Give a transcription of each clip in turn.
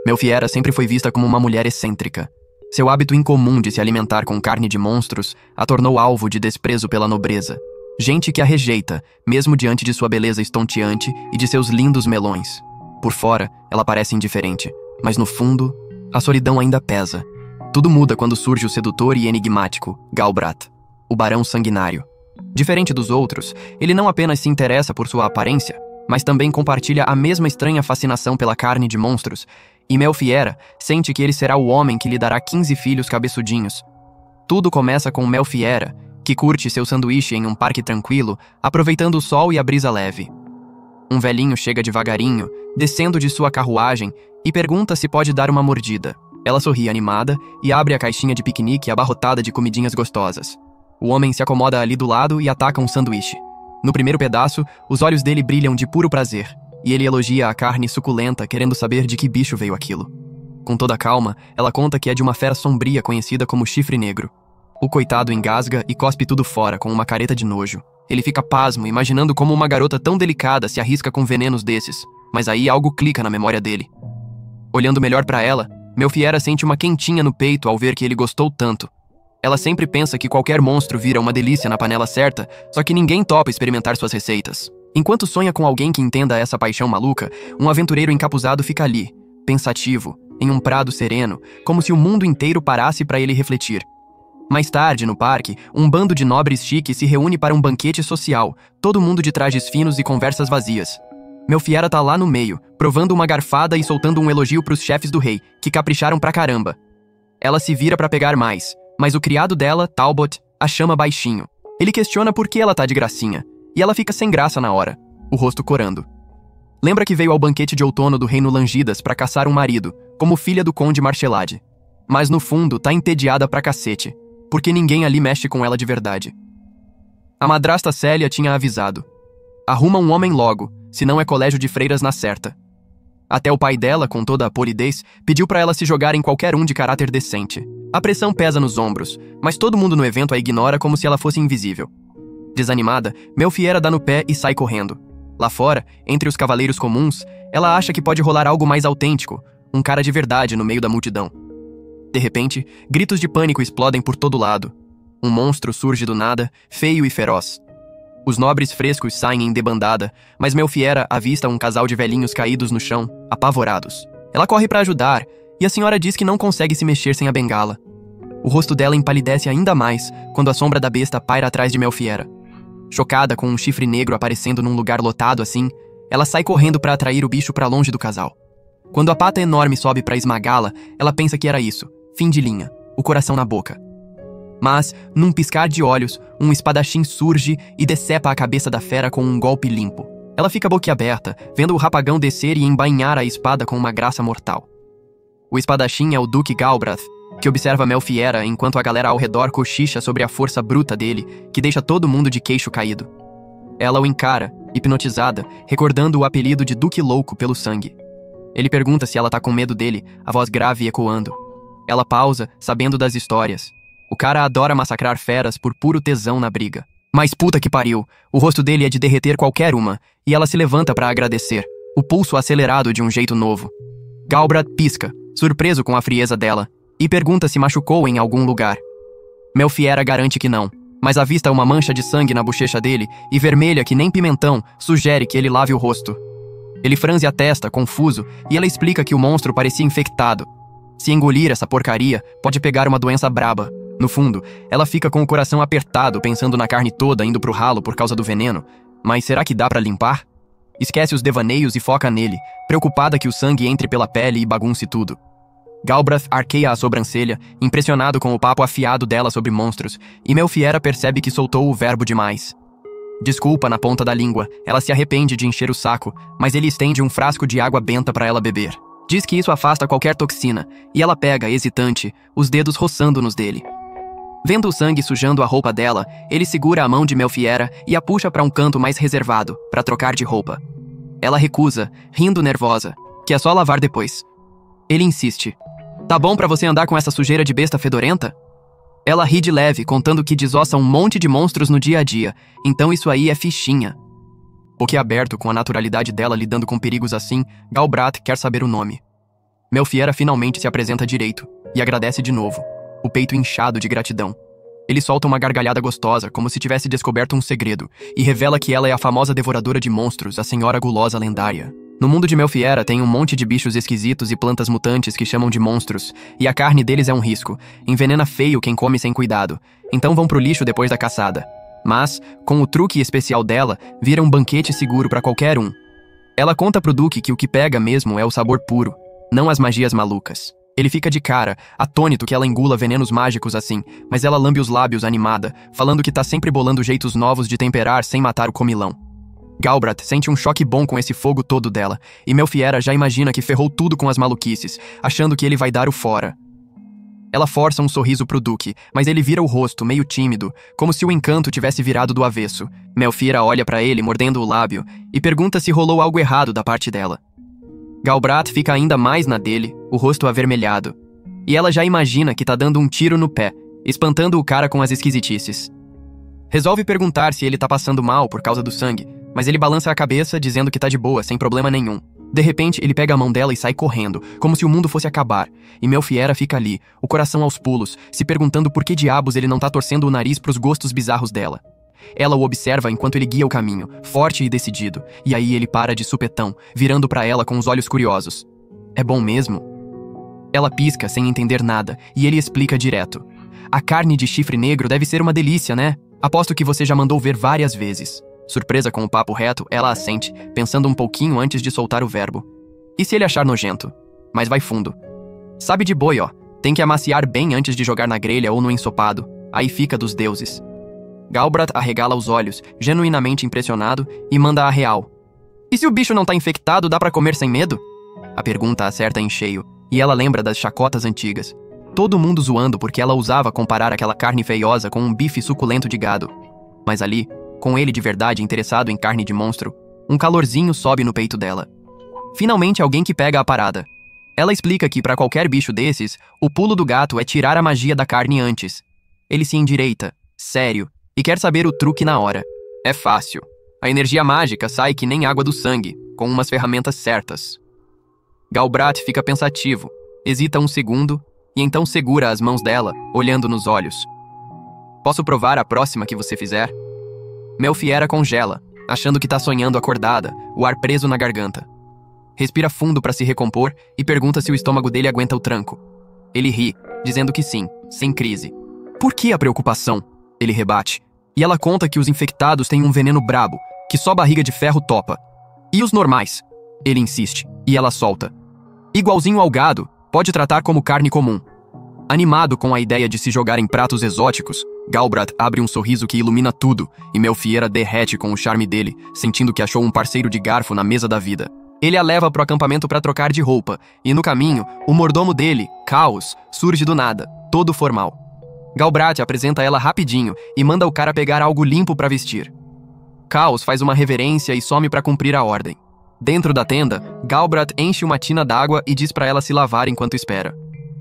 Melfiera sempre foi vista como uma mulher excêntrica. Seu hábito incomum de se alimentar com carne de monstros a tornou alvo de desprezo pela nobreza. Gente que a rejeita, mesmo diante de sua beleza estonteante e de seus lindos melões. Por fora, ela parece indiferente, mas no fundo, a solidão ainda pesa. Tudo muda quando surge o sedutor e enigmático Galbraith, o barão sanguinário. Diferente dos outros, ele não apenas se interessa por sua aparência, mas também compartilha a mesma estranha fascinação pela carne de monstros, e Melfiera sente que ele será o homem que lhe dará 15 filhos cabeçudinhos. Tudo começa com Melfiera, que curte seu sanduíche em um parque tranquilo, aproveitando o sol e a brisa leve. Um velhinho chega devagarinho, descendo de sua carruagem, e pergunta se pode dar uma mordida. Ela sorri animada e abre a caixinha de piquenique abarrotada de comidinhas gostosas. O homem se acomoda ali do lado e ataca um sanduíche. No primeiro pedaço, os olhos dele brilham de puro prazer, e ele elogia a carne suculenta, querendo saber de que bicho veio aquilo. Com toda calma, ela conta que é de uma fera sombria conhecida como chifre negro. O coitado engasga e cospe tudo fora com uma careta de nojo. Ele fica pasmo, imaginando como uma garota tão delicada se arrisca com venenos desses, mas aí algo clica na memória dele. Olhando melhor pra ela, Melfiera sente uma quentinha no peito ao ver que ele gostou tanto. Ela sempre pensa que qualquer monstro vira uma delícia na panela certa, só que ninguém topa experimentar suas receitas. Enquanto sonha com alguém que entenda essa paixão maluca, um aventureiro encapuzado fica ali, pensativo, em um prado sereno, como se o mundo inteiro parasse para ele refletir. Mais tarde, no parque, um bando de nobres chiques se reúne para um banquete social, todo mundo de trajes finos e conversas vazias. Melfiera tá lá no meio, provando uma garfada e soltando um elogio pros chefes do rei, que capricharam pra caramba. Ela se vira pra pegar mais, mas o criado dela, Talbot, a chama baixinho. Ele questiona por que ela tá de gracinha, e ela fica sem graça na hora, o rosto corando. Lembra que veio ao banquete de outono do reino Langidas pra caçar um marido, como filha do conde Marchelade. Mas no fundo tá entediada pra cacete, porque ninguém ali mexe com ela de verdade. A madrasta Célia tinha avisado. Arruma um homem logo, senão é colégio de freiras na certa. Até o pai dela, com toda a polidez, pediu pra ela se jogar em qualquer um de caráter decente. A pressão pesa nos ombros, mas todo mundo no evento a ignora como se ela fosse invisível. Desanimada, Melfiera dá no pé e sai correndo. Lá fora, entre os cavaleiros comuns, ela acha que pode rolar algo mais autêntico, um cara de verdade no meio da multidão. De repente, gritos de pânico explodem por todo lado. Um monstro surge do nada, feio e feroz. Os nobres frescos saem em debandada, mas Melfiera avista um casal de velhinhos caídos no chão, apavorados. Ela corre para ajudar, e a senhora diz que não consegue se mexer sem a bengala. O rosto dela empalidece ainda mais quando a sombra da besta paira atrás de Melfiera. Chocada com um chifre negro aparecendo num lugar lotado assim, ela sai correndo para atrair o bicho para longe do casal. Quando a pata enorme sobe para esmagá-la, ela pensa que era isso, fim de linha, o coração na boca. Mas, num piscar de olhos, um espadachim surge e decepa a cabeça da fera com um golpe limpo. Ela fica boquiaberta, vendo o rapagão descer e embainhar a espada com uma graça mortal. O espadachim é o Duque Galbraith, que observa Melfiera enquanto a galera ao redor cochicha sobre a força bruta dele, que deixa todo mundo de queixo caído. Ela o encara, hipnotizada, recordando o apelido de Duque Louco pelo sangue. Ele pergunta se ela tá com medo dele, a voz grave ecoando. Ela pausa, sabendo das histórias. O cara adora massacrar feras por puro tesão na briga. Mas puta que pariu, o rosto dele é de derreter qualquer uma, e ela se levanta pra agradecer, o pulso acelerado de um jeito novo. Galbraith pisca, surpreso com a frieza dela, e pergunta se machucou em algum lugar. Melfiera garante que não, mas avista uma mancha de sangue na bochecha dele e vermelha que nem pimentão sugere que ele lave o rosto. Ele franze a testa, confuso, e ela explica que o monstro parecia infectado. Se engolir essa porcaria, pode pegar uma doença braba. No fundo, ela fica com o coração apertado pensando na carne toda indo pro ralo por causa do veneno. Mas será que dá pra limpar? Esquece os devaneios e foca nele, preocupada que o sangue entre pela pele e bagunce tudo. Galbraith arqueia a sobrancelha, impressionado com o papo afiado dela sobre monstros, e Melfiera percebe que soltou o verbo demais. Desculpa na ponta da língua, ela se arrepende de encher o saco, mas ele estende um frasco de água benta para ela beber. Diz que isso afasta qualquer toxina, e ela pega, hesitante, os dedos roçando nos dele. Vendo o sangue sujando a roupa dela, ele segura a mão de Melfiera e a puxa para um canto mais reservado, para trocar de roupa. Ela recusa, rindo nervosa, que é só lavar depois. Ele insiste. Tá bom pra você andar com essa sujeira de besta fedorenta? Ela ri de leve, contando que desossa um monte de monstros no dia a dia, então isso aí é fichinha. Boquiaberto com a naturalidade dela lidando com perigos assim, Galbraith quer saber o nome. Melfiera finalmente se apresenta direito e agradece de novo, o peito inchado de gratidão. Ele solta uma gargalhada gostosa, como se tivesse descoberto um segredo, e revela que ela é a famosa devoradora de monstros, a Senhora Gulosa Lendária. No mundo de Melfiera tem um monte de bichos esquisitos e plantas mutantes que chamam de monstros, e a carne deles é um risco. Envenena feio quem come sem cuidado. Então vão pro lixo depois da caçada. Mas, com o truque especial dela, vira um banquete seguro pra qualquer um. Ela conta pro Duque que o que pega mesmo é o sabor puro, não as magias malucas. Ele fica de cara, atônito que ela engula venenos mágicos assim, mas ela lambe os lábios animada, falando que tá sempre bolando jeitos novos de temperar sem matar o comilão. Galbraith sente um choque bom com esse fogo todo dela, e Melfiera já imagina que ferrou tudo com as maluquices, achando que ele vai dar o fora. Ela força um sorriso pro Duque, mas ele vira o rosto, meio tímido, como se o encanto tivesse virado do avesso. Melfiera olha pra ele, mordendo o lábio, e pergunta se rolou algo errado da parte dela. Galbraith fica ainda mais na dele, o rosto avermelhado. E ela já imagina que tá dando um tiro no pé, espantando o cara com as esquisitices. Resolve perguntar se ele tá passando mal por causa do sangue, mas ele balança a cabeça, dizendo que tá de boa, sem problema nenhum. De repente, ele pega a mão dela e sai correndo, como se o mundo fosse acabar. E Melfiera fica ali, o coração aos pulos, se perguntando por que diabos ele não tá torcendo o nariz pros gostos bizarros dela. Ela o observa enquanto ele guia o caminho, forte e decidido, e aí ele para de supetão, virando pra ela com os olhos curiosos. É bom mesmo? Ela pisca sem entender nada, e ele explica direto. A carne de chifre negro deve ser uma delícia, né? Aposto que você já mandou ver várias vezes. Surpresa com o papo reto, ela assente, pensando um pouquinho antes de soltar o verbo. E se ele achar nojento? Mas vai fundo. Sabe de boi, ó. Tem que amaciar bem antes de jogar na grelha ou no ensopado. Aí fica dos deuses. Galbraith arregala os olhos, genuinamente impressionado, e manda a real. E se o bicho não tá infectado, dá pra comer sem medo? A pergunta acerta em cheio, e ela lembra das chacotas antigas. Todo mundo zoando porque ela ousava comparar aquela carne feiosa com um bife suculento de gado. Mas ali, com ele de verdade interessado em carne de monstro, um calorzinho sobe no peito dela. Finalmente alguém que pega a parada. Ela explica que pra qualquer bicho desses, o pulo do gato é tirar a magia da carne antes. Ele se endireita, sério, e quer saber o truque na hora. É fácil. A energia mágica sai que nem água do sangue, com umas ferramentas certas. Galbraith fica pensativo, hesita um segundo, e então segura as mãos dela, olhando nos olhos. Posso provar a próxima que você fizer? Melfiera congela, achando que tá sonhando acordada, o ar preso na garganta. Respira fundo para se recompor e pergunta se o estômago dele aguenta o tranco. Ele ri, dizendo que sim, sem crise. Por que a preocupação? Ele rebate. E ela conta que os infectados têm um veneno brabo, que só barriga de ferro topa. E os normais? Ele insiste, e ela solta. Igualzinho ao gado, pode tratar como carne comum. Animado com a ideia de se jogar em pratos exóticos, Galbraith abre um sorriso que ilumina tudo, e Melfiera derrete com o charme dele, sentindo que achou um parceiro de garfo na mesa da vida. Ele a leva pro acampamento para trocar de roupa, e no caminho, o mordomo dele, Caos, surge do nada, todo formal. Galbraith apresenta ela rapidinho e manda o cara pegar algo limpo para vestir. Caos faz uma reverência e some para cumprir a ordem. Dentro da tenda, Galbraith enche uma tina d'água e diz para ela se lavar enquanto espera.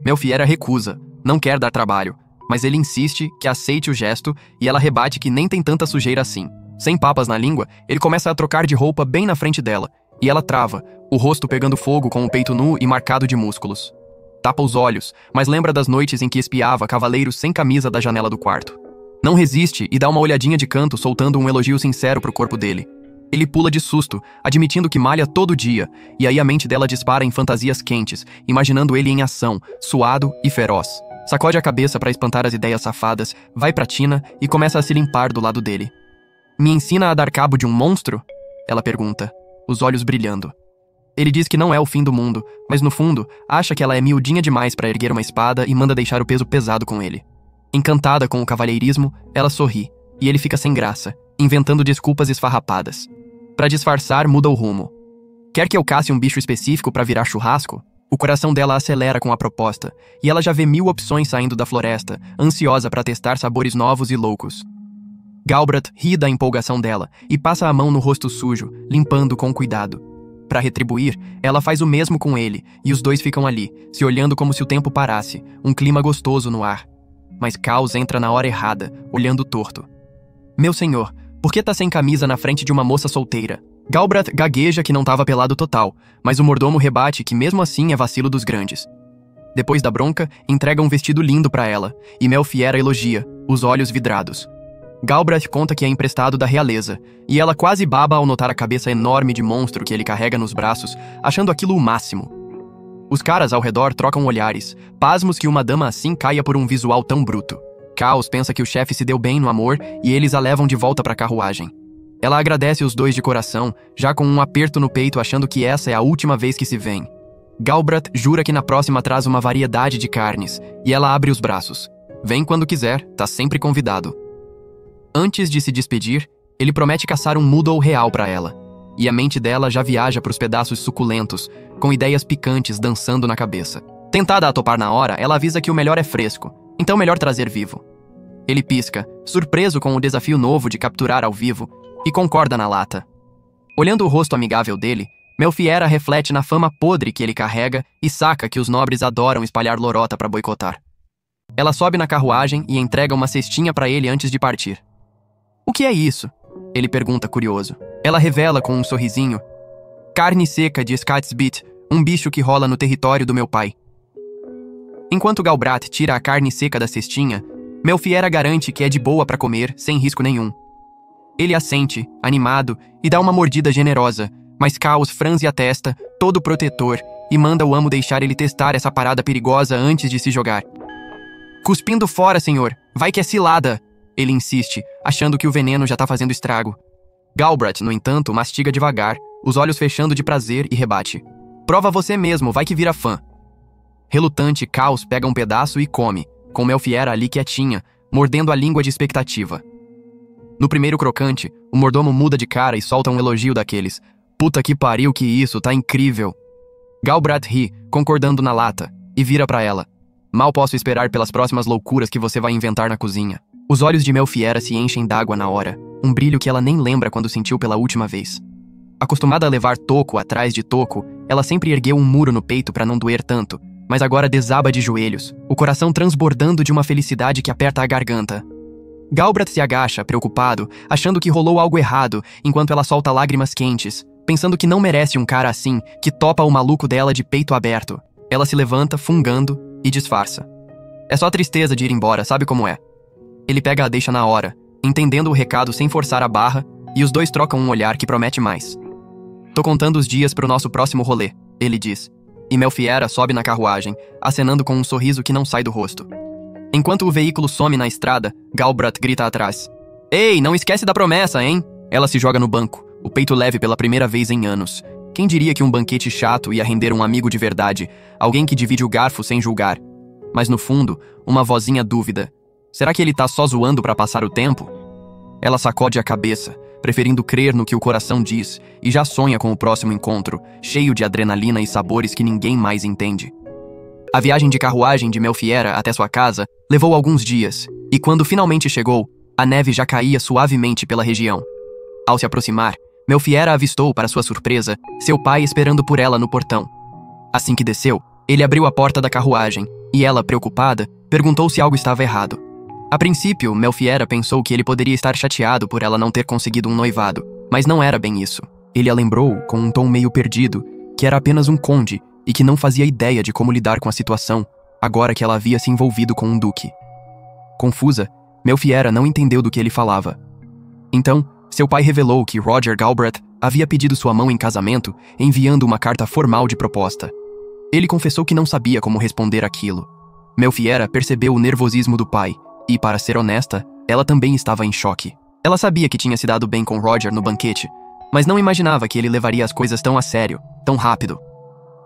Melfiera recusa, não quer dar trabalho, mas ele insiste que aceite o gesto e ela rebate que nem tem tanta sujeira assim. Sem papas na língua, ele começa a trocar de roupa bem na frente dela, e ela trava, o rosto pegando fogo com o peito nu e marcado de músculos. Tapa os olhos, mas lembra das noites em que espiava cavaleiros sem camisa da janela do quarto. Não resiste e dá uma olhadinha de canto, soltando um elogio sincero pro corpo dele. Ele pula de susto, admitindo que malha todo dia, e aí a mente dela dispara em fantasias quentes, imaginando ele em ação, suado e feroz. Sacode a cabeça para espantar as ideias safadas, vai pra tina e começa a se limpar do lado dele. Me ensina a dar cabo de um monstro? Ela pergunta, os olhos brilhando. Ele diz que não é o fim do mundo, mas no fundo, acha que ela é miudinha demais para erguer uma espada e manda deixar o peso pesado com ele. Encantada com o cavalheirismo, ela sorri, e ele fica sem graça, inventando desculpas esfarrapadas. Para disfarçar, muda o rumo. Quer que eu casse um bicho específico para virar churrasco? O coração dela acelera com a proposta, e ela já vê 1000 opções saindo da floresta, ansiosa para testar sabores novos e loucos. Galbraith ri da empolgação dela e passa a mão no rosto sujo, limpando com cuidado. Para retribuir, ela faz o mesmo com ele, e os dois ficam ali, se olhando como se o tempo parasse, um clima gostoso no ar. Mas Caos entra na hora errada, olhando torto. Meu senhor, por que tá sem camisa na frente de uma moça solteira? Galbraith gagueja que não estava pelado total, mas o mordomo rebate que mesmo assim é vacilo dos grandes. Depois da bronca, entrega um vestido lindo para ela, e Melfiera elogia, os olhos vidrados. Galbraith conta que é emprestado da realeza, e ela quase baba ao notar a cabeça enorme de monstro que ele carrega nos braços, achando aquilo o máximo. Os caras ao redor trocam olhares, pasmos que uma dama assim caia por um visual tão bruto. Caos pensa que o chefe se deu bem no amor e eles a levam de volta para a carruagem. Ela agradece os dois de coração, já com um aperto no peito achando que essa é a última vez que se veem. Galbraith jura que na próxima traz uma variedade de carnes, e ela abre os braços. Vem quando quiser, tá sempre convidado. Antes de se despedir, ele promete caçar um noodle real para ela. E a mente dela já viaja para os pedaços suculentos, com ideias picantes dançando na cabeça. Tentada a topar na hora, ela avisa que o melhor é fresco, então melhor trazer vivo. Ele pisca, surpreso com o desafio novo de capturar ao vivo, e concorda na lata. Olhando o rosto amigável dele, Melfiera reflete na fama podre que ele carrega e saca que os nobres adoram espalhar lorota para boicotar. Ela sobe na carruagem e entrega uma cestinha para ele antes de partir. O que é isso? Ele pergunta curioso. Ela revela com um sorrisinho. Carne seca de Skatsbit, um bicho que rola no território do meu pai. Enquanto Galbraith tira a carne seca da cestinha, Melfiera garante que é de boa para comer, sem risco nenhum. Ele assente, animado, e dá uma mordida generosa, mas Caos franze a testa, todo protetor, e manda o amo deixar ele testar essa parada perigosa antes de se jogar. Cuspindo fora, senhor! Vai que é cilada! Ele insiste, achando que o veneno já tá fazendo estrago. Galbraith, no entanto, mastiga devagar, os olhos fechando de prazer e rebate. Prova você mesmo, vai que vira fã. Relutante, Caos pega um pedaço e come, com Melfiera ali quietinha, mordendo a língua de expectativa. No primeiro crocante, o mordomo muda de cara e solta um elogio daqueles. Puta que pariu que isso, tá incrível. Galbraith ri, concordando na lata, e vira pra ela. Mal posso esperar pelas próximas loucuras que você vai inventar na cozinha. Os olhos de Melfiera se enchem d'água na hora, um brilho que ela nem lembra quando sentiu pela última vez. Acostumada a levar toco atrás de toco, ela sempre ergueu um muro no peito pra não doer tanto, mas agora desaba de joelhos, o coração transbordando de uma felicidade que aperta a garganta. Galbraith se agacha, preocupado, achando que rolou algo errado, enquanto ela solta lágrimas quentes, pensando que não merece um cara assim, que topa o maluco dela de peito aberto. Ela se levanta, fungando, e disfarça. É só tristeza de ir embora, sabe como é? Ele pega a deixa na hora, entendendo o recado sem forçar a barra, e os dois trocam um olhar que promete mais. Tô contando os dias pro nosso próximo rolê, ele diz. E Melfiera sobe na carruagem, acenando com um sorriso que não sai do rosto. Enquanto o veículo some na estrada, Galbraith grita atrás. Ei, não esquece da promessa, hein? Ela se joga no banco, o peito leve pela primeira vez em anos. Quem diria que um banquete chato ia render um amigo de verdade, alguém que divide o garfo sem julgar? Mas no fundo, uma vozinha dúvida. Será que ele tá só zoando pra passar o tempo? Ela sacode a cabeça, preferindo crer no que o coração diz, e já sonha com o próximo encontro, cheio de adrenalina e sabores que ninguém mais entende. A viagem de carruagem de Melfiera até sua casa levou alguns dias, e quando finalmente chegou, a neve já caía suavemente pela região. Ao se aproximar, Melfiera avistou, para sua surpresa, seu pai esperando por ela no portão. Assim que desceu, ele abriu a porta da carruagem, e ela, preocupada, perguntou se algo estava errado. A princípio, Melfiera pensou que ele poderia estar chateado por ela não ter conseguido um noivado, mas não era bem isso. Ele a lembrou, com um tom meio perdido, que era apenas um conde e que não fazia ideia de como lidar com a situação, agora que ela havia se envolvido com um duque. Confusa, Melfiera não entendeu do que ele falava. Então, seu pai revelou que Roger Galbraith havia pedido sua mão em casamento, enviando uma carta formal de proposta. Ele confessou que não sabia como responder aquilo. Melfiera percebeu o nervosismo do pai, e, para ser honesta, ela também estava em choque. Ela sabia que tinha se dado bem com Roger no banquete, mas não imaginava que ele levaria as coisas tão a sério, tão rápido.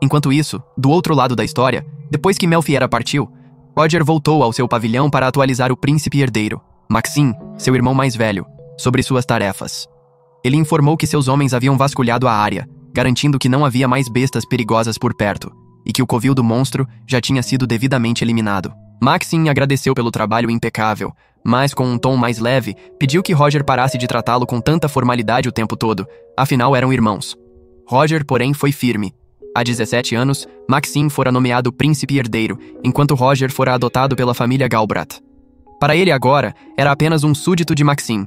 Enquanto isso, do outro lado da história, depois que Melfiera partiu, Roger voltou ao seu pavilhão para atualizar o príncipe herdeiro, Maxim, seu irmão mais velho, sobre suas tarefas. Ele informou que seus homens haviam vasculhado a área, garantindo que não havia mais bestas perigosas por perto, e que o covil do monstro já tinha sido devidamente eliminado. Maxim agradeceu pelo trabalho impecável, mas com um tom mais leve, pediu que Roger parasse de tratá-lo com tanta formalidade o tempo todo, afinal eram irmãos. Roger, porém, foi firme. Há 17 anos, Maxim fora nomeado príncipe herdeiro, enquanto Roger fora adotado pela família Galbraith. Para ele agora, era apenas um súdito de Maxim.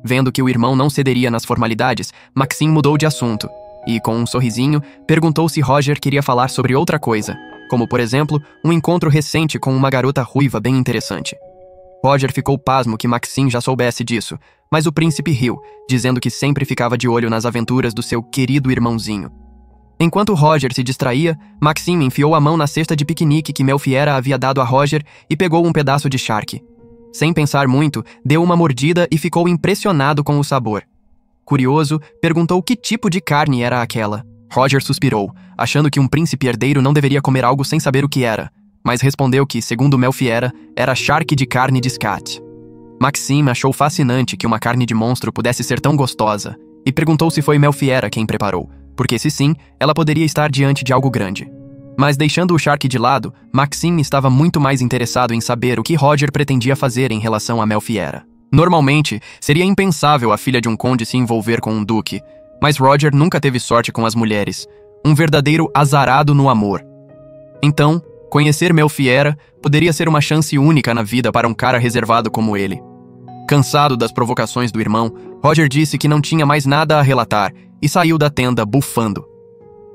Vendo que o irmão não cederia nas formalidades, Maxine mudou de assunto e, com um sorrisinho, perguntou se Roger queria falar sobre outra coisa, como, por exemplo, um encontro recente com uma garota ruiva bem interessante. Roger ficou pasmo que Maxine já soubesse disso, mas o príncipe riu, dizendo que sempre ficava de olho nas aventuras do seu querido irmãozinho. Enquanto Roger se distraía, Maxime enfiou a mão na cesta de piquenique que Melfiera havia dado a Roger e pegou um pedaço de charque. Sem pensar muito, deu uma mordida e ficou impressionado com o sabor. Curioso, perguntou que tipo de carne era aquela. Roger suspirou, achando que um príncipe herdeiro não deveria comer algo sem saber o que era, mas respondeu que, segundo Melfiera, era charque de carne de scat. Maxime achou fascinante que uma carne de monstro pudesse ser tão gostosa e perguntou se foi Melfiera quem preparou, porque se sim, ela poderia estar diante de algo grande. Mas deixando o charque de lado, Maxime estava muito mais interessado em saber o que Roger pretendia fazer em relação a Melfiera. Normalmente, seria impensável a filha de um conde se envolver com um duque, mas Roger nunca teve sorte com as mulheres, um verdadeiro azarado no amor. Então, conhecer Melfiera poderia ser uma chance única na vida para um cara reservado como ele. Cansado das provocações do irmão, Roger disse que não tinha mais nada a relatar e saiu da tenda bufando.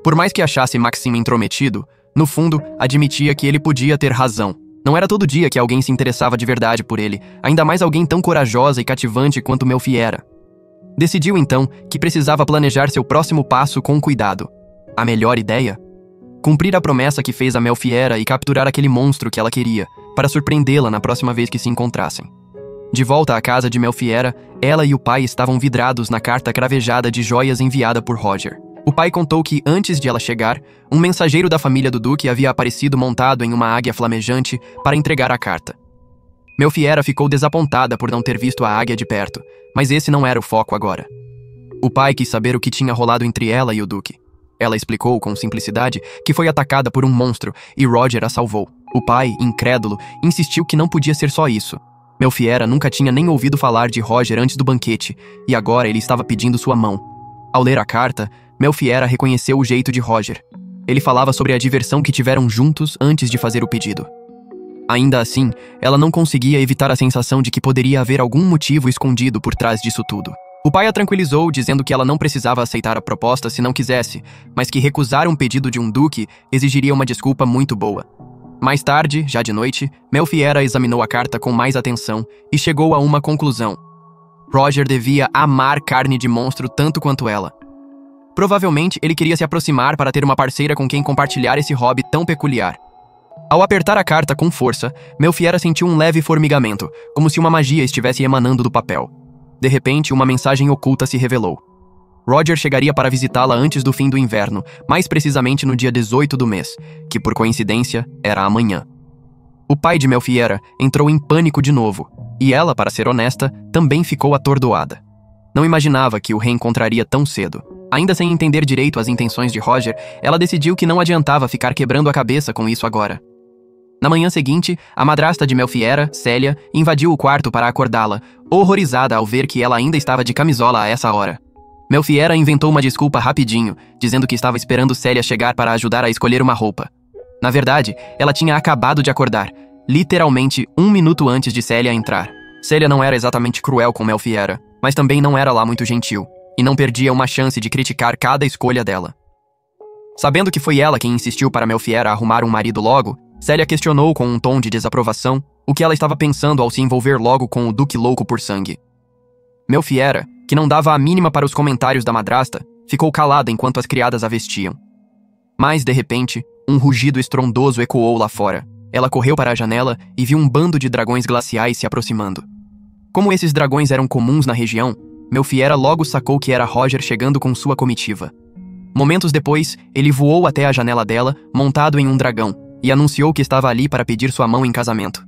Por mais que achasse Maxime intrometido, no fundo, admitia que ele podia ter razão. Não era todo dia que alguém se interessava de verdade por ele, ainda mais alguém tão corajosa e cativante quanto Melfiera. Decidiu então que precisava planejar seu próximo passo com cuidado. A melhor ideia? Cumprir a promessa que fez a Melfiera e capturar aquele monstro que ela queria, para surpreendê-la na próxima vez que se encontrassem. De volta à casa de Melfiera, ela e o pai estavam vidrados na carta cravejada de joias enviada por Roger. O pai contou que, antes de ela chegar, um mensageiro da família do duque havia aparecido montado em uma águia flamejante para entregar a carta. Melfiera ficou desapontada por não ter visto a águia de perto, mas esse não era o foco agora. O pai quis saber o que tinha rolado entre ela e o duque. Ela explicou com simplicidade que foi atacada por um monstro e Roger a salvou. O pai, incrédulo, insistiu que não podia ser só isso. Melfiera nunca tinha nem ouvido falar de Roger antes do banquete, e agora ele estava pedindo sua mão. Ao ler a carta, Melfiera reconheceu o jeito de Roger. Ele falava sobre a diversão que tiveram juntos antes de fazer o pedido. Ainda assim, ela não conseguia evitar a sensação de que poderia haver algum motivo escondido por trás disso tudo. O pai a tranquilizou, dizendo que ela não precisava aceitar a proposta se não quisesse, mas que recusar um pedido de um duque exigiria uma desculpa muito boa. Mais tarde, já de noite, Melfiera examinou a carta com mais atenção e chegou a uma conclusão. Roger devia amar carne de monstro tanto quanto ela. Provavelmente, ele queria se aproximar para ter uma parceira com quem compartilhar esse hobby tão peculiar. Ao apertar a carta com força, Melfiera sentiu um leve formigamento, como se uma magia estivesse emanando do papel. De repente, uma mensagem oculta se revelou. Roger chegaria para visitá-la antes do fim do inverno, mais precisamente no dia 18 do mês, que por coincidência era amanhã. O pai de Melfiera entrou em pânico de novo, e ela, para ser honesta, também ficou atordoada. Não imaginava que o reencontraria tão cedo. Ainda sem entender direito as intenções de Roger, ela decidiu que não adiantava ficar quebrando a cabeça com isso agora. Na manhã seguinte, a madrasta de Melfiera, Célia, invadiu o quarto para acordá-la, horrorizada ao ver que ela ainda estava de camisola a essa hora. Melfiera inventou uma desculpa rapidinho, dizendo que estava esperando Célia chegar para ajudar a escolher uma roupa. Na verdade, ela tinha acabado de acordar, literalmente 1 minuto antes de Célia entrar. Célia não era exatamente cruel com Melfiera, mas também não era lá muito gentil, e não perdia uma chance de criticar cada escolha dela. Sabendo que foi ela quem insistiu para Melfiera arrumar um marido logo, Célia questionou com um tom de desaprovação o que ela estava pensando ao se envolver logo com o duque louco por sangue. Melfiera, que não dava a mínima para os comentários da madrasta, ficou calada enquanto as criadas a vestiam. Mas, de repente, um rugido estrondoso ecoou lá fora. Ela correu para a janela e viu um bando de dragões glaciais se aproximando. Como esses dragões eram comuns na região, Melfiera logo sacou que era Roger chegando com sua comitiva. Momentos depois, ele voou até a janela dela, montado em um dragão, e anunciou que estava ali para pedir sua mão em casamento.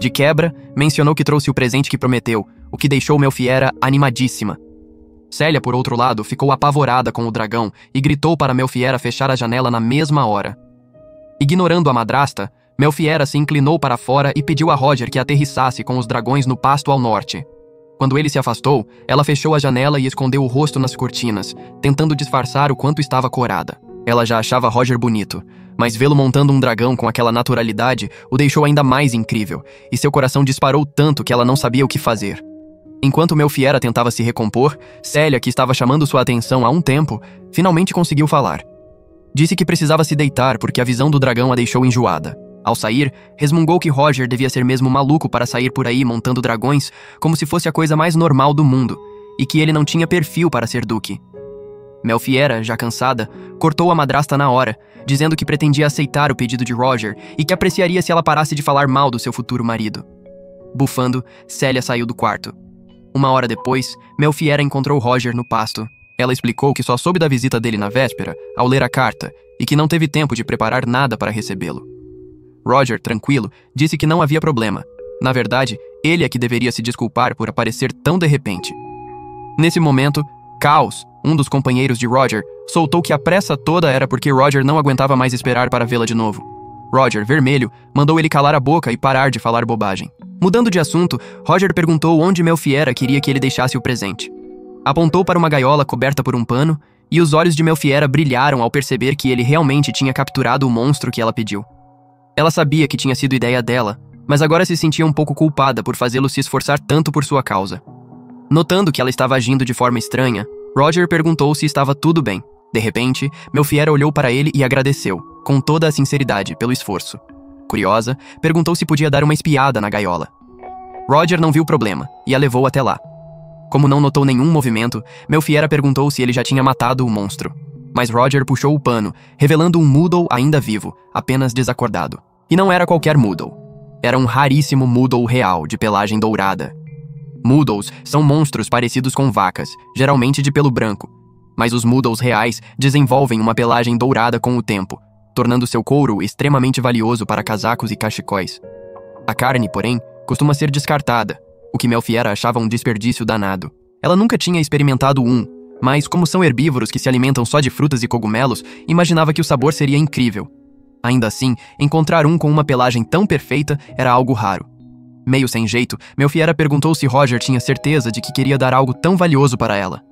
De quebra, mencionou que trouxe o presente que prometeu, o que deixou Melfiera animadíssima. Célia, por outro lado, ficou apavorada com o dragão e gritou para Melfiera fechar a janela na mesma hora. Ignorando a madrasta, Melfiera se inclinou para fora e pediu a Roger que aterrissasse com os dragões no pasto ao norte. Quando ele se afastou, ela fechou a janela e escondeu o rosto nas cortinas, tentando disfarçar o quanto estava corada. Ela já achava Roger bonito, mas vê-lo montando um dragão com aquela naturalidade o deixou ainda mais incrível, e seu coração disparou tanto que ela não sabia o que fazer. Enquanto Melfiera tentava se recompor, Célia, que estava chamando sua atenção há um tempo, finalmente conseguiu falar. Disse que precisava se deitar porque a visão do dragão a deixou enjoada. Ao sair, resmungou que Roger devia ser mesmo maluco para sair por aí montando dragões como se fosse a coisa mais normal do mundo, e que ele não tinha perfil para ser duque. Melfiera, já cansada, cortou a madrasta na hora, dizendo que pretendia aceitar o pedido de Roger e que apreciaria se ela parasse de falar mal do seu futuro marido. Bufando, Célia saiu do quarto. Uma hora depois, Melfiera encontrou Roger no pasto. Ela explicou que só soube da visita dele na véspera, ao ler a carta, e que não teve tempo de preparar nada para recebê-lo. Roger, tranquilo, disse que não havia problema. Na verdade, ele é que deveria se desculpar por aparecer tão de repente. Nesse momento, Caos, um dos companheiros de Roger, soltou que a pressa toda era porque Roger não aguentava mais esperar para vê-la de novo. Roger, vermelho, mandou ele calar a boca e parar de falar bobagem. Mudando de assunto, Roger perguntou onde Melfiera queria que ele deixasse o presente. Apontou para uma gaiola coberta por um pano, e os olhos de Melfiera brilharam ao perceber que ele realmente tinha capturado o monstro que ela pediu. Ela sabia que tinha sido ideia dela, mas agora se sentia um pouco culpada por fazê-lo se esforçar tanto por sua causa. Notando que ela estava agindo de forma estranha, Roger perguntou se estava tudo bem. De repente, Melfiera olhou para ele e agradeceu, com toda a sinceridade, pelo esforço. Curiosa, perguntou se podia dar uma espiada na gaiola. Roger não viu problema e a levou até lá. Como não notou nenhum movimento, Melfiera perguntou se ele já tinha matado o monstro. Mas Roger puxou o pano, revelando um Moodle ainda vivo, apenas desacordado. E não era qualquer Moodle. Era um raríssimo Moodle real, de pelagem dourada. Moodles são monstros parecidos com vacas, geralmente de pelo branco. Mas os Moodles reais desenvolvem uma pelagem dourada com o tempo, tornando seu couro extremamente valioso para casacos e cachecóis. A carne, porém, costuma ser descartada, o que Melfiera achava um desperdício danado. Ela nunca tinha experimentado um, mas como são herbívoros que se alimentam só de frutas e cogumelos, imaginava que o sabor seria incrível. Ainda assim, encontrar um com uma pelagem tão perfeita era algo raro. Meio sem jeito, Melfiera perguntou se Roger tinha certeza de que queria dar algo tão valioso para ela.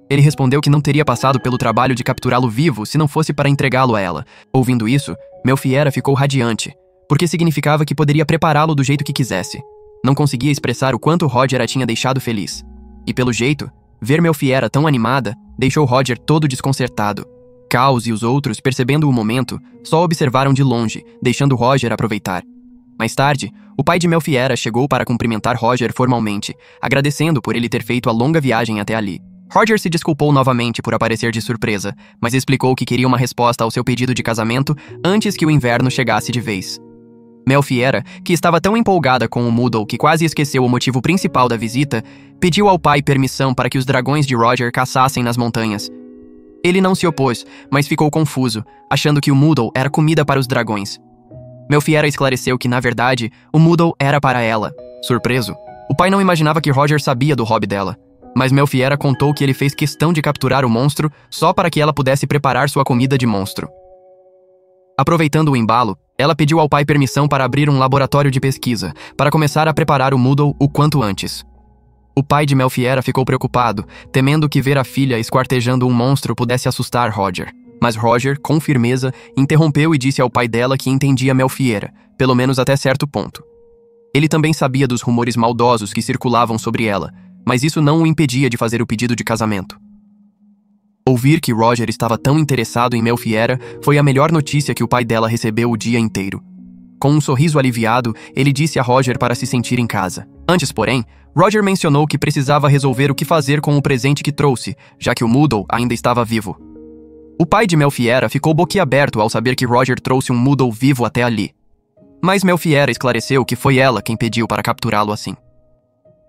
Ele respondeu que não teria passado pelo trabalho de capturá-lo vivo se não fosse para entregá-lo a ela. Ouvindo isso, Melfiera ficou radiante, porque significava que poderia prepará-lo do jeito que quisesse. Não conseguia expressar o quanto Roger a tinha deixado feliz. E pelo jeito, ver Melfiera tão animada deixou Roger todo desconcertado. Caos e os outros, percebendo o momento, só observaram de longe, deixando Roger aproveitar. Mais tarde, o pai de Melfiera chegou para cumprimentar Roger formalmente, agradecendo por ele ter feito a longa viagem até ali. Roger se desculpou novamente por aparecer de surpresa, mas explicou que queria uma resposta ao seu pedido de casamento antes que o inverno chegasse de vez. Melfiera, que estava tão empolgada com o Moodle que quase esqueceu o motivo principal da visita, pediu ao pai permissão para que os dragões de Roger caçassem nas montanhas. Ele não se opôs, mas ficou confuso, achando que o Moodle era comida para os dragões. Melfiera esclareceu que, na verdade, o Moodle era para ela. Surpreso, o pai não imaginava que Roger sabia do hobby dela. Mas Melfiera contou que ele fez questão de capturar o monstro só para que ela pudesse preparar sua comida de monstro. Aproveitando o embalo, ela pediu ao pai permissão para abrir um laboratório de pesquisa, para começar a preparar o Moodle o quanto antes. O pai de Melfiera ficou preocupado, temendo que ver a filha esquartejando um monstro pudesse assustar Roger. Mas Roger, com firmeza, interrompeu e disse ao pai dela que entendia Melfiera, pelo menos até certo ponto. Ele também sabia dos rumores maldosos que circulavam sobre ela, mas isso não o impedia de fazer o pedido de casamento. Ouvir que Roger estava tão interessado em Melfiera foi a melhor notícia que o pai dela recebeu o dia inteiro. Com um sorriso aliviado, ele disse a Roger para se sentir em casa. Antes, porém, Roger mencionou que precisava resolver o que fazer com o presente que trouxe, já que o Moodle ainda estava vivo. O pai de Melfiera ficou boquiaberto ao saber que Roger trouxe um Moodle vivo até ali. Mas Melfiera esclareceu que foi ela quem pediu para capturá-lo assim.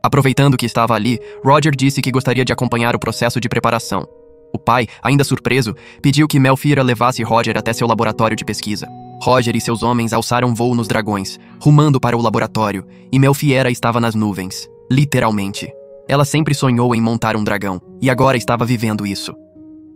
Aproveitando que estava ali, Roger disse que gostaria de acompanhar o processo de preparação. O pai, ainda surpreso, pediu que Melfiera levasse Roger até seu laboratório de pesquisa. Roger e seus homens alçaram voo nos dragões, rumando para o laboratório, e Melfiera estava nas nuvens. Literalmente. Ela sempre sonhou em montar um dragão, e agora estava vivendo isso.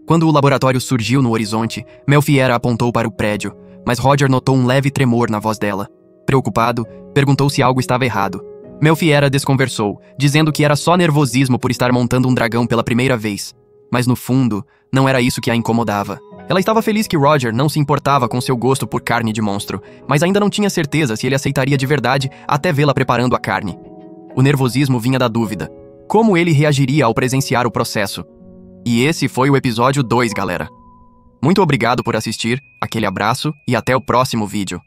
Quando o laboratório surgiu no horizonte, Melfiera apontou para o prédio, mas Roger notou um leve tremor na voz dela. Preocupado, perguntou se algo estava errado. Melfiera desconversou, dizendo que era só nervosismo por estar montando um dragão pela primeira vez. Mas no fundo, não era isso que a incomodava. Ela estava feliz que Roger não se importava com seu gosto por carne de monstro, mas ainda não tinha certeza se ele aceitaria de verdade até vê-la preparando a carne. O nervosismo vinha da dúvida. como ele reagiria ao presenciar o processo. E esse foi o episódio 2, galera. Muito obrigado por assistir, aquele abraço e até o próximo vídeo.